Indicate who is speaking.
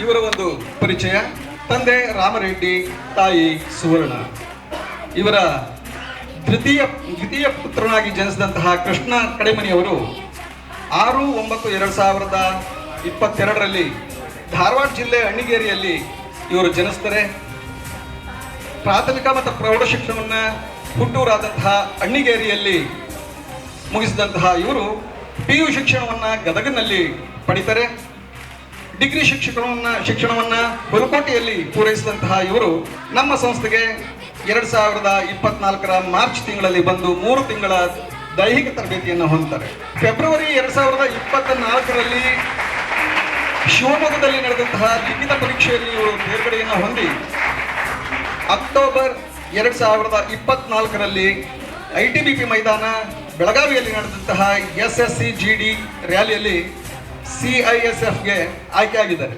Speaker 1: ಇವರ ಒಂದು ಪರಿಚಯ. ತಂದೆ ರಾಮರೆಡ್ಡಿ, ತಾಯಿ ಸುವರ್ಣ. ಇವರ ದ್ವಿತೀಯ ಪುತ್ರನಾಗಿ ಜನಿಸಿದಂತಹ ಕೃಷ್ಣ ಕಡೆಮನಿಯವರು 6/9/2022 ಧಾರವಾಡ ಜಿಲ್ಲೆ ಅಣ್ಣಿಗೇರಿಯಲ್ಲಿ ಇವರು ಜನಿಸ್ತಾರೆ. ಪ್ರಾಥಮಿಕ ಮತ್ತು ಪ್ರೌಢ ಶಿಕ್ಷಣವನ್ನು ಹುಟ್ಟೂರಾದಂತಹ ಅಣ್ಣಿಗೇರಿಯಲ್ಲಿ ಮುಗಿಸಿದಂತಹ ಇವರು PU ಶಿಕ್ಷಣವನ್ನು ಗದಗನಲ್ಲಿ ಪಡಿತಾರೆ. ಡಿಗ್ರಿ ಶಿಕ್ಷಣವನ್ನು ಹುಲಕೋಟೆಯಲ್ಲಿ ಪೂರೈಸಿದಂತಹ ಇವರು ನಮ್ಮ ಸಂಸ್ಥೆಗೆ 2024 ಮಾರ್ಚ್ ತಿಂಗಳಲ್ಲಿ ಬಂದು 3 ತಿಂಗಳ ದೈಹಿಕ ತರಬೇತಿಯನ್ನು ಹೊಂದ್ತಾರೆ. ಫೆಬ್ರವರಿ 2024 ಶಿವಮೊಗ್ಗದಲ್ಲಿ ನಡೆದಂತಹ ಲಿಖಿತ ಪರೀಕ್ಷೆಯಲ್ಲಿ ಇವರು ತೇರ್ಗಡೆಯನ್ನು ಹೊಂದಿ ಅಕ್ಟೋಬರ್ 2024 ITBP ಮೈದಾನ ಬೆಳಗಾವಿಯಲ್ಲಿ ನಡೆದಂತಹ SSC GD ರ್ಯಾಲಿಯಲ್ಲಿ CISFಗೆ ಆಯ್ಕೆಯಾಗಿದ್ದಾರೆ.